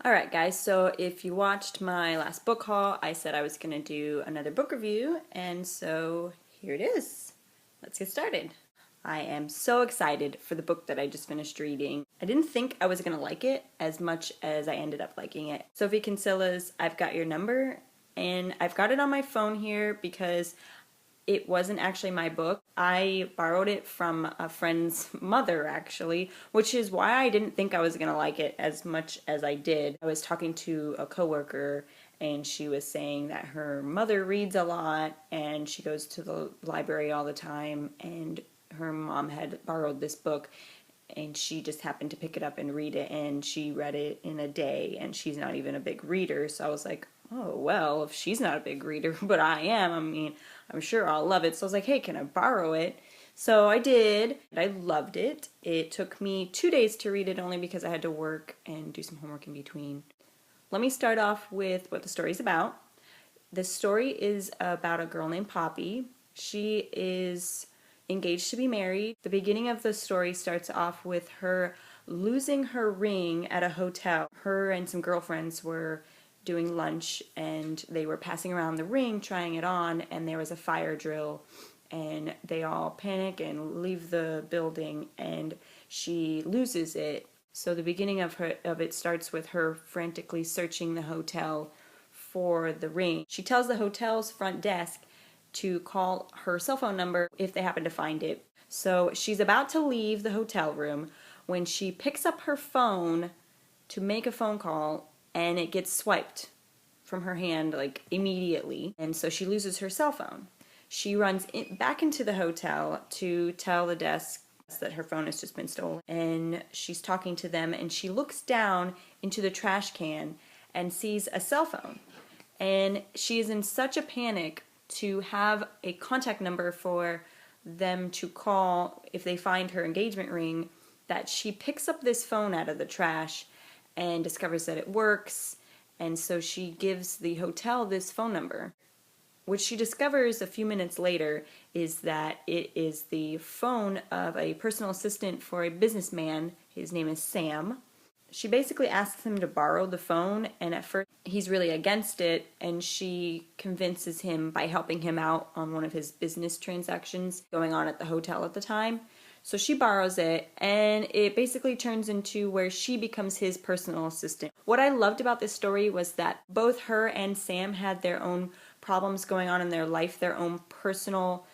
Alright guys, so if you watched my last book haul, I said I was going to do another book review, and so here it is. Let's get started. I am so excited for the book that I just finished reading. I didn't think I was going to like it as much as I ended up liking it. Sophie Kinsella's I've Got Your Number, and I've got it on my phone here because it wasn't actually my book. I borrowed it from a friend's mother, actually, which is why I didn't think I was going to like it as much as I did. I was talking to a coworker, and she was saying that her mother reads a lot, and she goes to the library all the time, and her mom had borrowed this book, and she just happened to pick it up and read it, and she read it in a day, and she's not even a big reader, so I was like, oh, well, if she's not a big reader, but I am, I'm sure I'll love it. So I was like, hey, can I borrow it? So I did. I loved it. It took me 2 days to read it only because I had to work and do some homework in between. Let me start off with what the story's about. The story is about a girl named Poppy. She is engaged to be married. The beginning of the story starts off with her losing her ring at a hotel. Her and some girlfriends were doing lunch, and they were passing around the ring trying it on, and there was a fire drill, and they all panic and leave the building, and she loses it. So the beginning of it starts with her frantically searching the hotel for the ring. She tells the hotel's front desk to call her cell phone number if they happen to find it. So she's about to leave the hotel room when she picks up her phone to make a phone call, and it gets swiped from her hand like immediately, and so she loses her cell phone. She runs back into the hotel to tell the desk that her phone has just been stolen, and she's talking to them, and she looks down into the trash can and sees a cell phone, and she is in such a panic to have a contact number for them to call if they find her engagement ring that she picks up this phone out of the trash and discovers that it works, and so she gives the hotel this phone number. What she discovers a few minutes later is that it is the phone of a personal assistant for a businessman. His name is Sam. She basically asks him to borrow the phone, and at first he's really against it, and she convinces him by helping him out on one of his business transactions going on at the hotel at the time. So she borrows it, and it basically turns into where she becomes his personal assistant. What I loved about this story was that both her and Sam had their own problems going on in their life, their own personal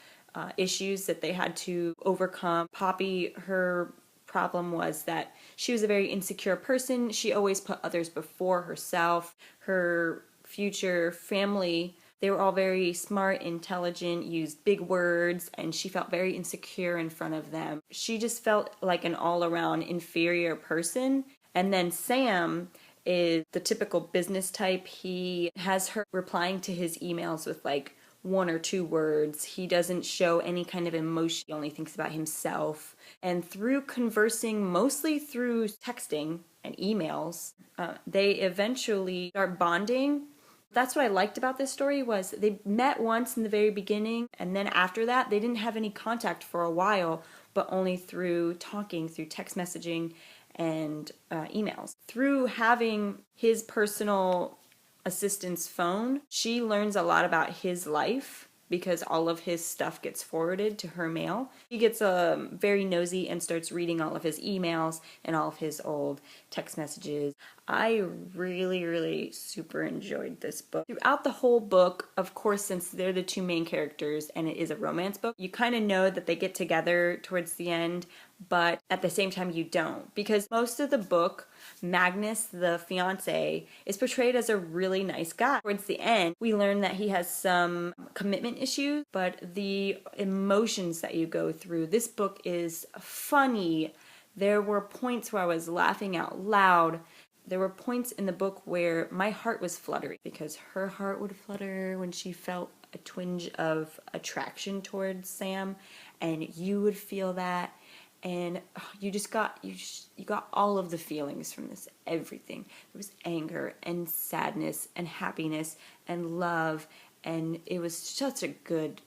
issues that they had to overcome. Poppy, her problem was that she was a very insecure person. She always put others before herself. Her future family, they were all very smart, intelligent, used big words, and she felt very insecure in front of them. She just felt like an all-around inferior person. And then Sam is the typical business type. He has her replying to his emails with like 1 or 2 words. He doesn't show any kind of emotion. He only thinks about himself. And through conversing, mostly through texting and emails, they eventually start bonding. That's what I liked about this story was they met once in the very beginning, and then after that they didn't have any contact for a while, but only through talking, through text messaging and emails. Through having his personal assistant's phone, she learns a lot about his life because all of his stuff gets forwarded to her mail. She gets very nosy and starts reading all of his emails and all of his old text messages. I really super enjoyed this book. Throughout the whole book, of course, since they're the 2 main characters and it is a romance book, you kind of know that they get together towards the end, but at the same time you don't. Because most of the book, Magnus, the fiance, is portrayed as a really nice guy. Towards the end, we learn that he has some commitment issues, but the emotions that you go through, this book is funny. There were points where I was laughing out loud. There were points in the book where my heart was fluttering because her heart would flutter when she felt a twinge of attraction towards Sam, and you would feel that, and you got all of the feelings from this, everything. There was anger and sadness and happiness and love, and it was such a good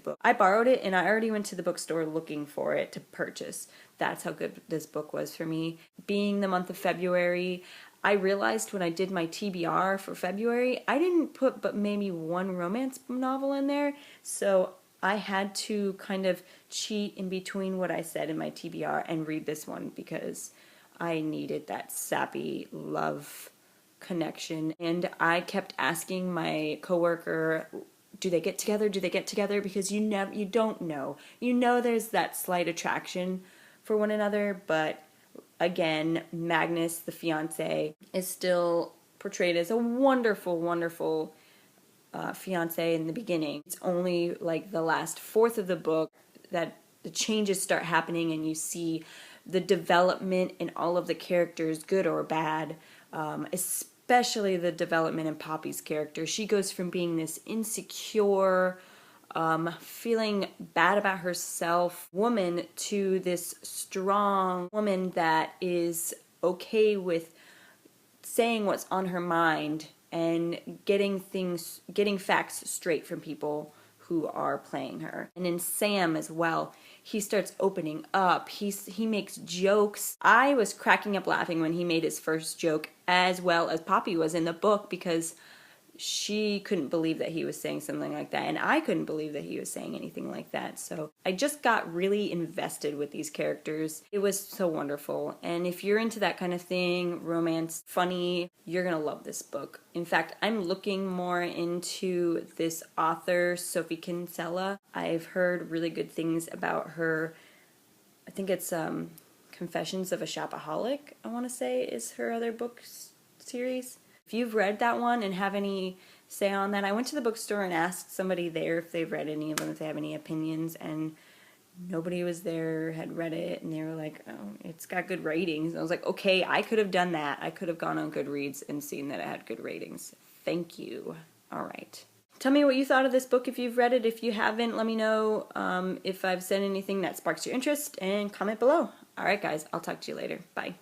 book. I borrowed it, and I already went to the bookstore looking for it to purchase. That's how good this book was for me. Being the month of February, I realized when I did my TBR for February, I didn't put but maybe one romance novel in there, so I had to kind of cheat in between what I said in my TBR and read this one because I needed that sappy love connection. And I kept asking my coworker, do they get together? Do they get together? Because you don't know. You know there's that slight attraction for one another, but again, Magnus, the fiance, is still portrayed as a wonderful, wonderful fiance in the beginning. It's only like the last fourth of the book that the changes start happening and you see the development in all of the characters, good or bad, especially the development in Poppy's character. She goes from being this insecure, feeling bad about herself woman to this strong woman that is okay with saying what's on her mind and getting facts straight from people who are playing her. And in Sam as well, he starts opening up. He makes jokes. I was cracking up laughing when he made his first joke, as well as Poppy was in the book, because she couldn't believe that he was saying something like that, and I couldn't believe that he was saying anything like that. So I just got really invested with these characters. It was so wonderful, and if you're into that kind of thing, romance, funny, you're gonna love this book. In fact, I'm looking more into this author, Sophie Kinsella. I've heard really good things about her. I think it's Confessions of a Shopaholic, I want to say, is her other book series. If you've read that one and have any say on that, I went to the bookstore and asked somebody there if they've read any of them, if they have any opinions, and nobody was there, had read it, and they were like, oh, it's got good ratings. And I was like, okay, I could have done that. I could have gone on Goodreads and seen that it had good ratings. Thank you. All right. Tell me what you thought of this book if you've read it. If you haven't, let me know if I've said anything that sparks your interest, and comment below. All right, guys, I'll talk to you later. Bye.